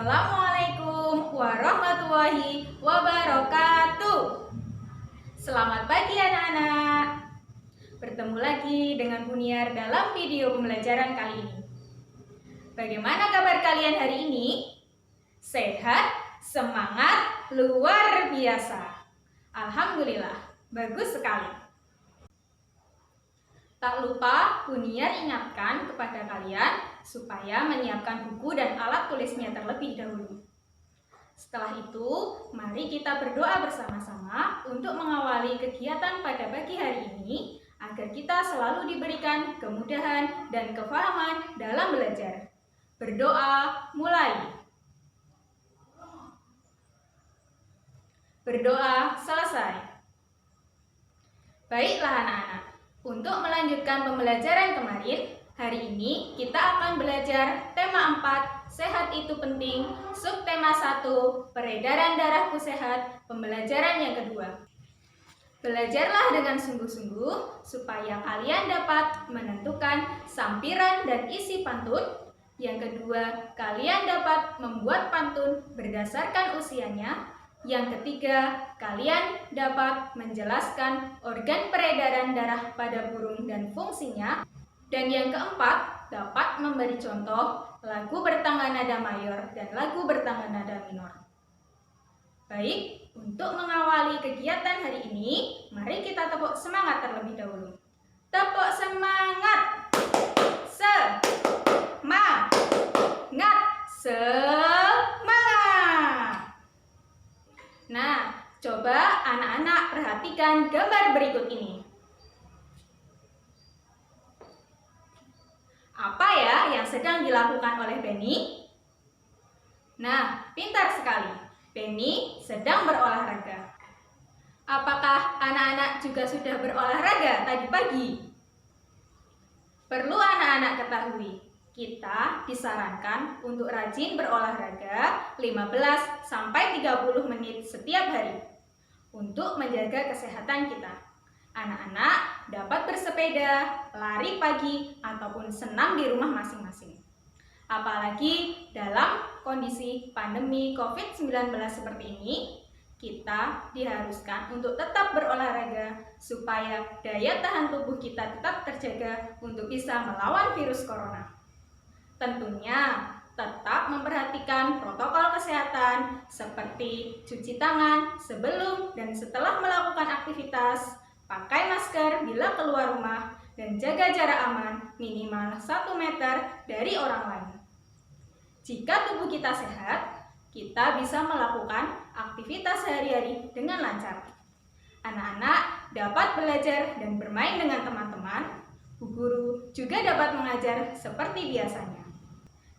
Assalamualaikum warahmatullahi wabarakatuh. Selamat pagi anak-anak. Bertemu lagi dengan Buniar dalam video pembelajaran kali ini. Bagaimana kabar kalian hari ini? Sehat, semangat, luar biasa. Alhamdulillah, bagus sekali. Tak lupa, Buniar ingatkan kepada kalian supaya menyiapkan buku dan alat tulisnya terlebih dahulu. Setelah itu, mari kita berdoa bersama-sama untuk mengawali kegiatan pada pagi hari ini agar kita selalu diberikan kemudahan dan kefahaman dalam belajar. Berdoa mulai. Berdoa selesai. Baiklah anak-anak. Untuk melanjutkan pembelajaran kemarin, hari ini kita akan belajar tema 4, sehat itu penting, subtema 1, peredaran darahku sehat, pembelajaran yang kedua. Belajarlah dengan sungguh-sungguh supaya kalian dapat menentukan sampiran dan isi pantun. Yang kedua, kalian dapat membuat pantun berdasarkan usianya. Yang ketiga, kalian dapat menjelaskan organ peredaran darah pada burung dan fungsinya. Dan yang keempat, dapat memberi contoh lagu bertangga nada mayor dan lagu bertangga nada minor. Baik, untuk mengawali kegiatan hari ini, mari kita tepuk semangat terlebih dahulu. Tepuk semangat! Semangat! Nah, coba anak-anak perhatikan gambar berikut ini. Apa ya yang sedang dilakukan oleh Benny? Nah, pintar sekali. Benny sedang berolahraga. Apakah anak-anak juga sudah berolahraga tadi pagi? Perlu anak-anak ketahui, kita disarankan untuk rajin berolahraga 15-30 menit setiap hari untuk menjaga kesehatan kita. Anak-anak dapat bersepeda, lari pagi, ataupun senam di rumah masing-masing. Apalagi dalam kondisi pandemi COVID-19 seperti ini, kita diharuskan untuk tetap berolahraga supaya daya tahan tubuh kita tetap terjaga untuk bisa melawan virus corona. Tentunya tetap memperhatikan protokol kesehatan seperti cuci tangan sebelum dan setelah melakukan aktivitas, pakai masker bila keluar rumah, dan jaga jarak aman minimal 1 meter dari orang lain. Jika tubuh kita sehat, kita bisa melakukan aktivitas sehari-hari dengan lancar. Anak-anak dapat belajar dan bermain dengan teman-teman. Bu Guru juga dapat mengajar seperti biasanya.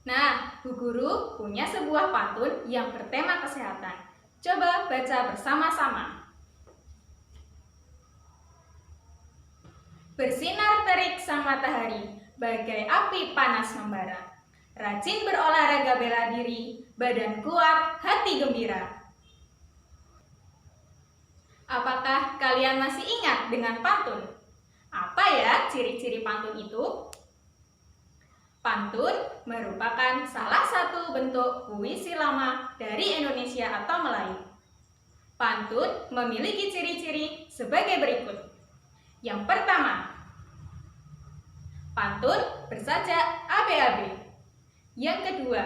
Nah, Bu Guru punya sebuah pantun yang bertema kesehatan. Coba baca bersama-sama. Bersinar terik sang matahari, bagai api panas membara. Rajin berolahraga bela diri, badan kuat, hati gembira. Apakah kalian masih ingat dengan pantun? Apa ya ciri-ciri pantun itu? Pantun merupakan salah satu bentuk puisi lama dari Indonesia atau Melayu. Pantun memiliki ciri-ciri sebagai berikut. Yang pertama, pantun bersajak ABAB. Yang kedua,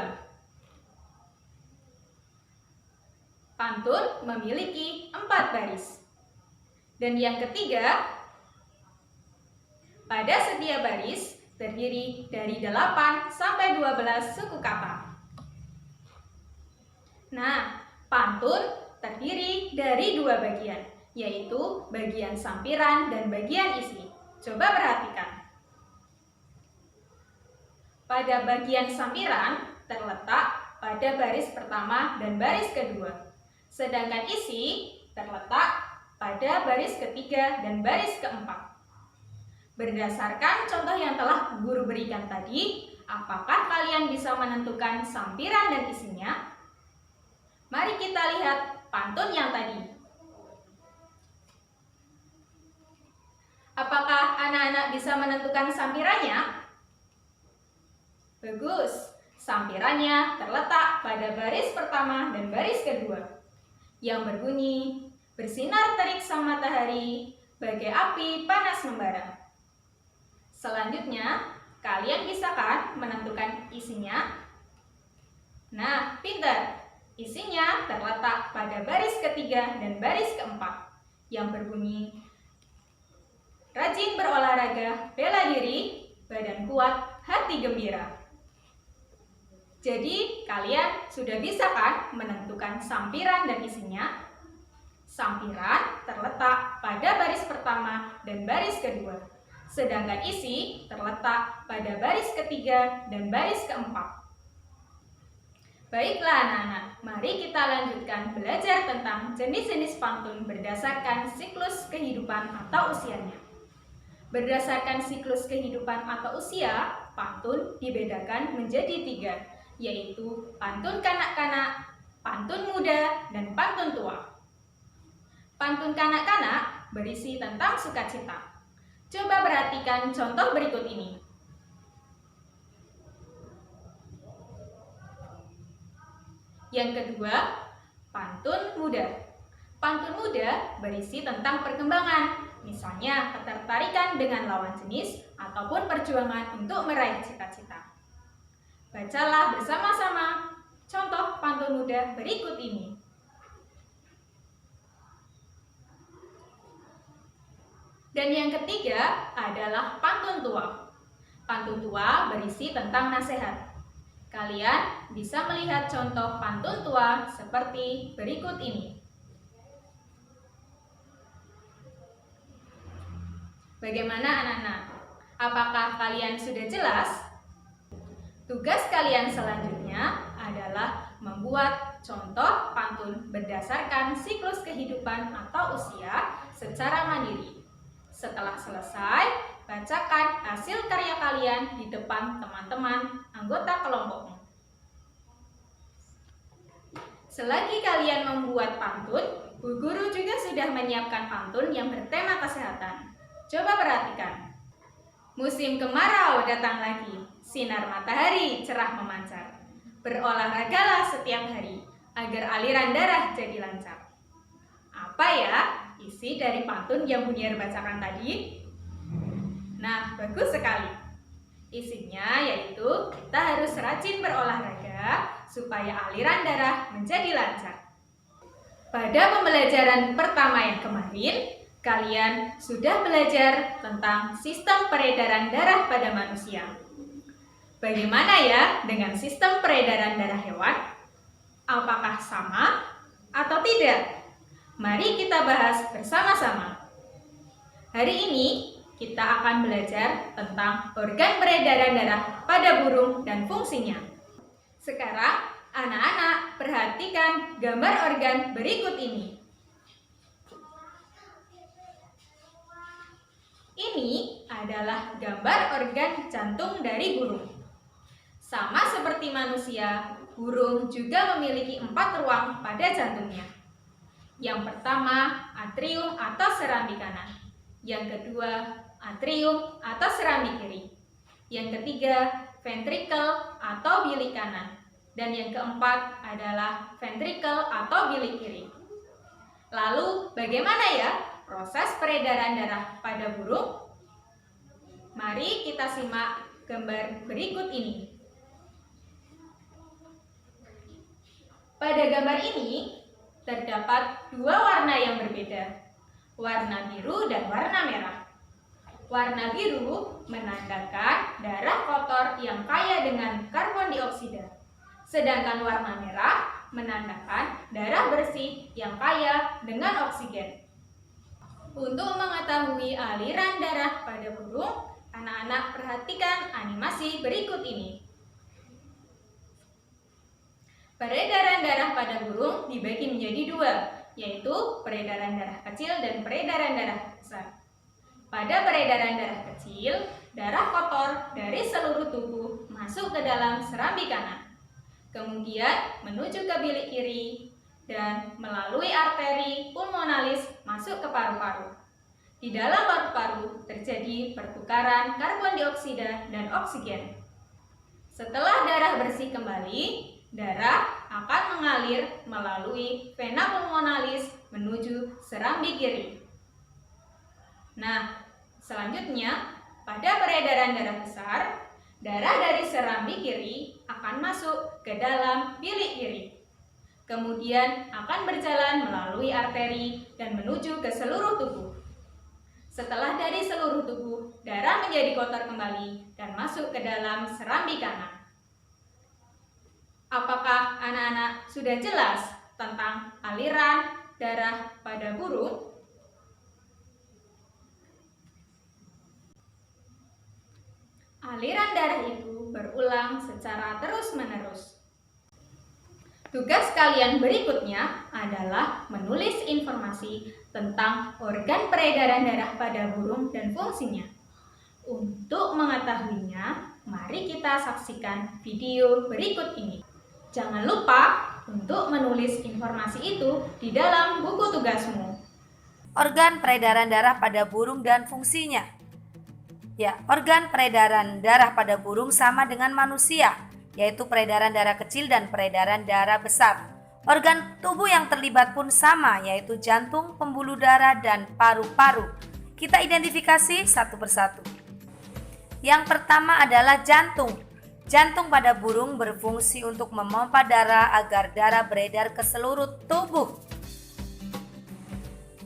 pantun memiliki 4 baris. Dan yang ketiga, pada setiap baris terdiri dari 8 sampai 12 suku kata. Nah, pantun terdiri dari 2 bagian, yaitu bagian sampiran dan bagian isi. Coba perhatikan. Pada bagian sampiran terletak pada baris pertama dan baris kedua. Sedangkan isi terletak pada baris ketiga dan baris keempat. Berdasarkan contoh yang telah guru berikan tadi, apakah kalian bisa menentukan sampiran dan isinya? Mari kita lihat pantun yang tadi. Apakah anak-anak bisa menentukan sampirannya? Bagus. Sampirannya terletak pada baris pertama dan baris kedua, yang berbunyi, bersinar terik sang matahari, bagai api panas membara. Selanjutnya, kalian bisa kan menentukan isinya? Nah, pintar! Isinya terletak pada baris ketiga dan baris keempat, yang berbunyi, rajin berolahraga, bela diri, badan kuat, hati gembira. Jadi, kalian sudah bisa kan menentukan sampiran dan isinya? Sampiran terletak pada baris pertama dan baris kedua, sedangkan isi terletak pada baris ketiga dan baris keempat. Baiklah anak-anak, mari kita lanjutkan belajar tentang jenis-jenis pantun berdasarkan siklus kehidupan atau usianya. Berdasarkan siklus kehidupan atau usia, pantun dibedakan menjadi 3, yaitu pantun kanak-kanak, pantun muda, dan pantun tua. Pantun kanak-kanak berisi tentang sukacita. Coba perhatikan contoh berikut ini. Yang kedua, pantun muda. Pantun muda berisi tentang perkembangan, misalnya ketertarikan dengan lawan jenis ataupun perjuangan untuk meraih cita-cita. Bacalah bersama-sama contoh pantun muda berikut ini. Dan yang ketiga adalah pantun tua. Pantun tua berisi tentang nasihat. Kalian bisa melihat contoh pantun tua seperti berikut ini. Bagaimana anak-anak? Apakah kalian sudah jelas? Tugas kalian selanjutnya adalah membuat contoh pantun berdasarkan siklus kehidupan atau usia secara mandiri. Setelah selesai, bacakan hasil karya kalian di depan teman-teman anggota kelompokmu. Selagi kalian membuat pantun, Bu Guru juga sudah menyiapkan pantun yang bertema kesehatan. Coba perhatikan. Musim kemarau datang lagi, sinar matahari cerah memancar. Berolahragalah setiap hari, agar aliran darah jadi lancar. Apa ya isi dari pantun yang Buniar bacakan tadi? Nah, bagus sekali. Isinya yaitu kita harus rajin berolahraga supaya aliran darah menjadi lancar. Pada pembelajaran pertama yang kemarin, kalian sudah belajar tentang sistem peredaran darah pada manusia. Bagaimana ya dengan sistem peredaran darah hewan? Apakah sama atau tidak? Mari kita bahas bersama-sama. Hari ini kita akan belajar tentang organ peredaran darah pada burung dan fungsinya. Sekarang, anak-anak perhatikan gambar organ berikut ini. Ini adalah gambar organ jantung dari burung. Sama seperti manusia, burung juga memiliki 4 ruang pada jantungnya. Yang pertama, atrium atau serambi kanan. Yang kedua, atrium atau serambi kiri. Yang ketiga, ventricle atau bilik kanan. Dan yang keempat adalah ventricle atau bilik kiri. Lalu, bagaimana ya proses peredaran darah pada burung? Mari kita simak gambar berikut ini. Pada gambar ini, terdapat 2 warna yang berbeda, warna biru dan warna merah. Warna biru menandakan darah kotor yang kaya dengan karbon dioksida, sedangkan warna merah menandakan darah bersih yang kaya dengan oksigen. Untuk mengetahui aliran darah pada burung, anak-anak perhatikan animasi berikut ini. Peredaran darah pada burung dibagi menjadi 2, yaitu peredaran darah kecil dan peredaran darah besar. Pada peredaran darah kecil, darah kotor dari seluruh tubuh masuk ke dalam serambi kanan, kemudian menuju ke bilik kiri, dan melalui arteri pulmonalis masuk ke paru-paru. Di dalam paru-paru terjadi pertukaran karbon dioksida dan oksigen. Setelah darah bersih kembali, darah akan mengalir melalui vena pulmonalis menuju serambi kiri. Nah, selanjutnya pada peredaran darah besar, darah dari serambi kiri akan masuk ke dalam bilik kiri. Kemudian akan berjalan melalui arteri dan menuju ke seluruh tubuh. Setelah dari seluruh tubuh, darah menjadi kotor kembali dan masuk ke dalam serambi kanan. Apakah anak-anak sudah jelas tentang aliran darah pada burung? Aliran darah itu berulang secara terus-menerus. Tugas kalian berikutnya adalah menulis informasi tentang organ peredaran darah pada burung dan fungsinya. Untuk mengetahuinya, mari kita saksikan video berikut ini. Jangan lupa untuk menulis informasi itu di dalam buku tugasmu. Organ peredaran darah pada burung dan fungsinya. Ya, organ peredaran darah pada burung sama dengan manusia, yaitu peredaran darah kecil dan peredaran darah besar. Organ tubuh yang terlibat pun sama, yaitu jantung, pembuluh darah, dan paru-paru. Kita identifikasi satu persatu. Yang pertama adalah jantung. Jantung pada burung berfungsi untuk memompa darah agar darah beredar ke seluruh tubuh.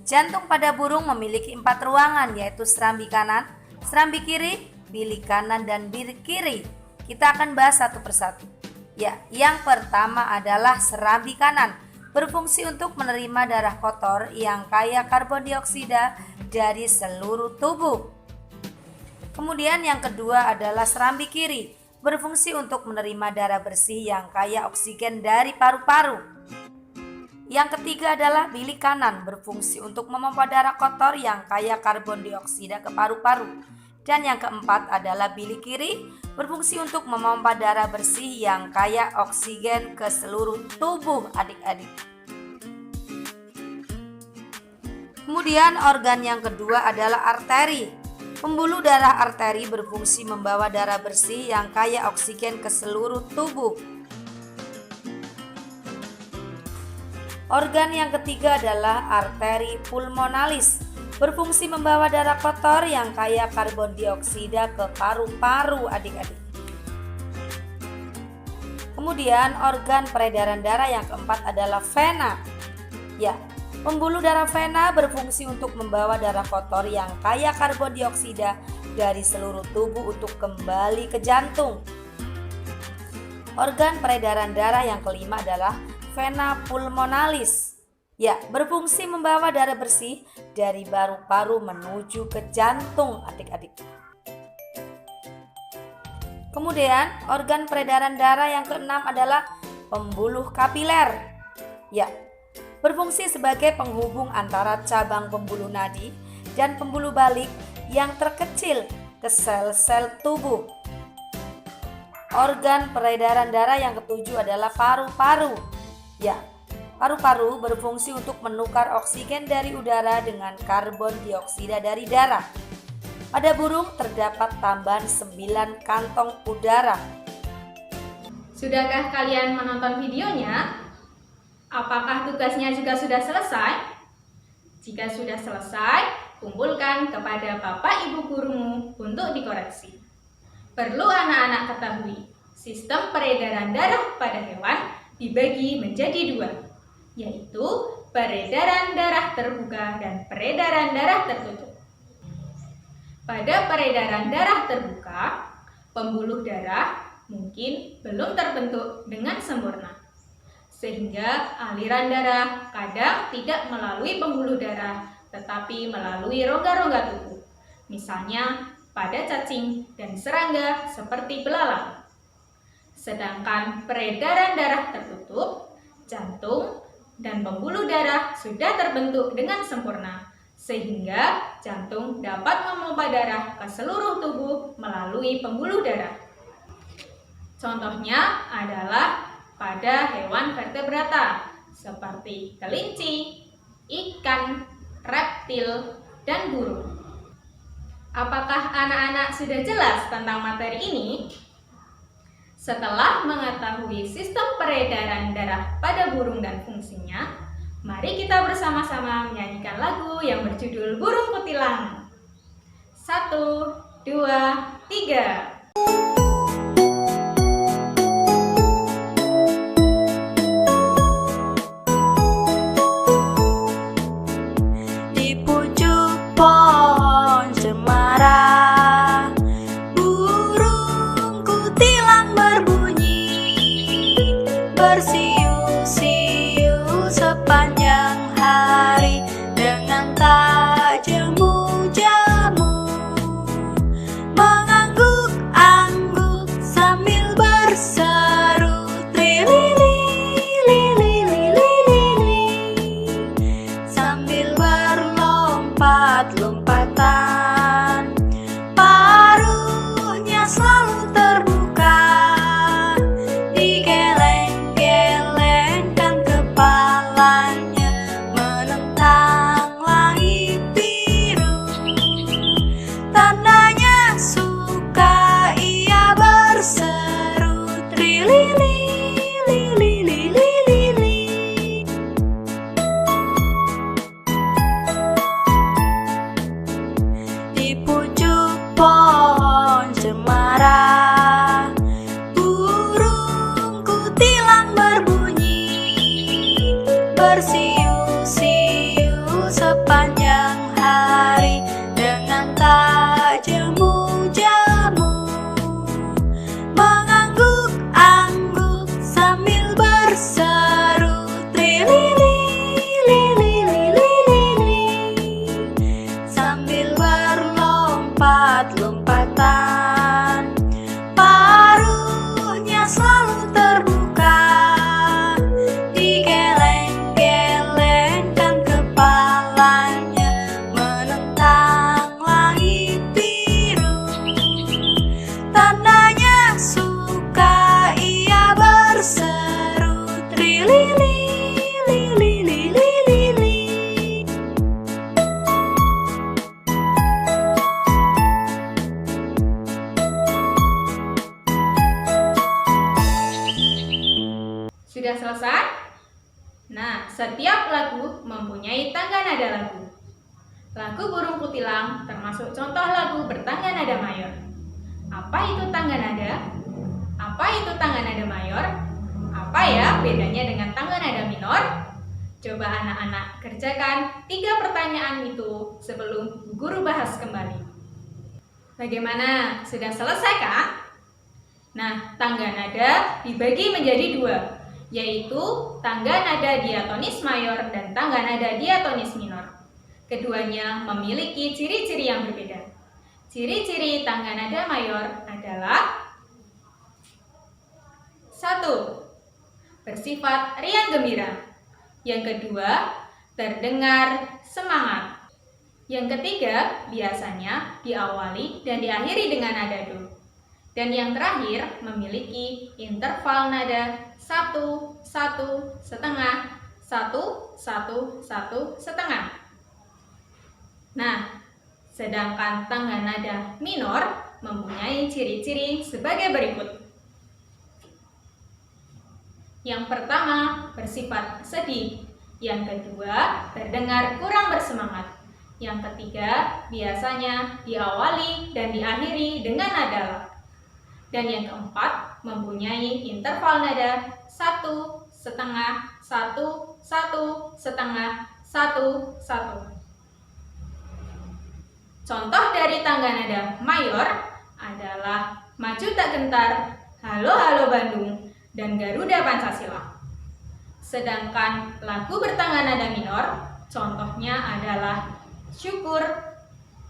Jantung pada burung memiliki 4 ruangan, yaitu serambi kanan, serambi kiri, bilik kanan, dan bilik kiri. Kita akan bahas satu persatu. Ya, yang pertama adalah serambi kanan, berfungsi untuk menerima darah kotor yang kaya karbon dioksida dari seluruh tubuh. Kemudian yang kedua adalah serambi kiri, berfungsi untuk menerima darah bersih yang kaya oksigen dari paru-paru. Yang ketiga adalah bilik kanan, berfungsi untuk memompa darah kotor yang kaya karbon dioksida ke paru-paru. Dan yang keempat adalah bilik kiri, berfungsi untuk memompa darah bersih yang kaya oksigen ke seluruh tubuh adik-adik. Kemudian organ yang kedua adalah arteri. Pembuluh darah arteri berfungsi membawa darah bersih yang kaya oksigen ke seluruh tubuh. Organ yang ketiga adalah arteri pulmonalis, berfungsi membawa darah kotor yang kaya karbon dioksida ke paru-paru adik-adik. Kemudian organ peredaran darah yang keempat adalah vena. Ya, pembuluh darah vena berfungsi untuk membawa darah kotor yang kaya karbon dioksida dari seluruh tubuh untuk kembali ke jantung. Organ peredaran darah yang kelima adalah vena pulmonalis. Ya, berfungsi membawa darah bersih dari paru-paru menuju ke jantung adik-adik. Kemudian organ peredaran darah yang keenam adalah pembuluh kapiler. Ya, berfungsi sebagai penghubung antara cabang pembuluh nadi dan pembuluh balik yang terkecil ke sel-sel tubuh. Organ peredaran darah yang ketujuh adalah paru-paru. Ya, paru-paru berfungsi untuk menukar oksigen dari udara dengan karbon dioksida dari darah. Pada burung terdapat tambahan 9 kantong udara. Sudahkah kalian menonton videonya? Apakah tugasnya juga sudah selesai? Jika sudah selesai, kumpulkan kepada bapak ibu gurumu untuk dikoreksi. Perlu anak-anak ketahui, sistem peredaran darah pada hewan dibagi menjadi 2, yaitu peredaran darah terbuka dan peredaran darah tertutup. Pada peredaran darah terbuka, pembuluh darah mungkin belum terbentuk dengan sempurna, sehingga aliran darah kadang tidak melalui pembuluh darah, tetapi melalui rongga-rongga tubuh, misalnya pada cacing dan serangga seperti belalang. Sedangkan peredaran darah tertutup, jantung dan pembuluh darah sudah terbentuk dengan sempurna, sehingga jantung dapat memompa darah ke seluruh tubuh melalui pembuluh darah. Contohnya adalah pada hewan vertebrata seperti kelinci, ikan, reptil, dan burung. Apakah anak-anak sudah jelas tentang materi ini? Setelah mengetahui sistem peredaran darah pada burung dan fungsinya, mari kita bersama-sama menyanyikan lagu yang berjudul Burung Kutilang. 1, 2, 3. Di pucuk pohon cemara, burung kutilang berbunyi, bersiul-siul sepanjang hari dengan tak jemu-jemu, mengangguk-angguk sambil berseru trilili-lili-lili, sambil berlompat-lompatan, paruhnya selalu terbuka, digeleng-gelengkan kepalanya menentang langit biru. Tandanya suka, ia berseru trilili-lili-lili. Di pucuk pohon cemara, burung kutilang berbunyi, bersiul-siul sepanjang hari dengan tak jemu-jemu, mengangguk-angguk sambil berseru trilili-lili-lili, sambil berlompat-lompatan, paruhnya selalu terbuka, digeleng-gelengkan kepalanya menentang langit biru. Tandanya suka, ia berseru trilili-lili-lili. Sudah selesai? Nah, setiap lagu mempunyai tangga nada lagu. Lagu Burung Kutilang termasuk contoh lagu bertangga nada mayor. Apa itu tangga nada? Apa itu tangga nada mayor? Apa ya bedanya dengan tangga nada minor? Coba anak-anak kerjakan 3 pertanyaan itu sebelum Bu Guru bahas kembali. Bagaimana? Sudah selesai kah? Nah, tangga nada dibagi menjadi 2, yaitu tangga nada diatonis mayor dan tangga nada diatonis minor. Keduanya memiliki ciri-ciri yang berbeda. Ciri-ciri tangga nada mayor adalah 1. Bersifat riang gembira. Yang kedua, terdengar semangat. Yang ketiga, biasanya diawali dan diakhiri dengan nada do. Dan yang terakhir memiliki interval nada 1, 1, setengah, 1, 1, 1, setengah. Nah, sedangkan tangga nada minor mempunyai ciri-ciri sebagai berikut. Yang pertama, bersifat sedih. Yang kedua, terdengar kurang bersemangat. Yang ketiga, biasanya diawali dan diakhiri dengan nada la. Dan yang keempat, mempunyai interval nada 1, setengah, 1, 1, setengah, 1, 1. Contoh dari tangga nada mayor adalah Maju Tak Gentar, Halo Halo Bandung, dan Garuda Pancasila. Sedangkan lagu bertangga nada minor, contohnya adalah Syukur,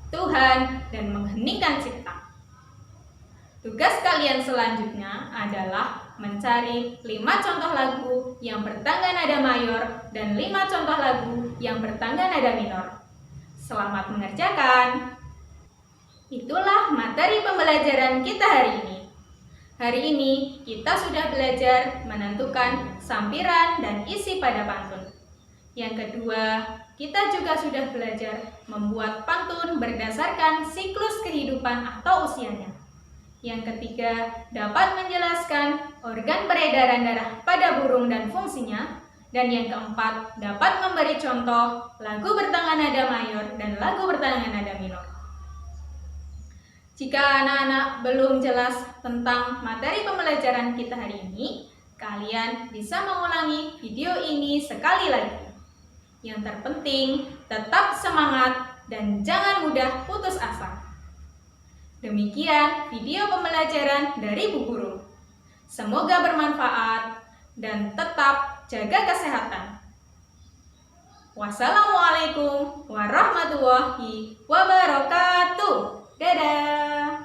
Tuhan, dan Mengheningkan Cipta. Tugas kalian selanjutnya adalah mencari 5 contoh lagu yang bertangga nada mayor dan 5 contoh lagu yang bertangga nada minor. Selamat mengerjakan! Itulah materi pembelajaran kita hari ini. Hari ini kita sudah belajar menentukan sampiran dan isi pada pantun. Yang kedua, kita juga sudah belajar membuat pantun berdasarkan siklus kehidupan atau usianya. Yang ketiga, dapat menjelaskan organ peredaran darah pada burung dan fungsinya. Dan yang keempat, dapat memberi contoh lagu bertangan nada mayor dan lagu bertangan nada minor. Jika anak-anak belum jelas tentang materi pembelajaran kita hari ini, kalian bisa mengulangi video ini sekali lagi. Yang terpenting, tetap semangat dan jangan mudah putus asa. Demikian video pembelajaran dari Bu Guru. Semoga bermanfaat dan tetap jaga kesehatan. Wassalamualaikum warahmatullahi wabarakatuh. Dadah.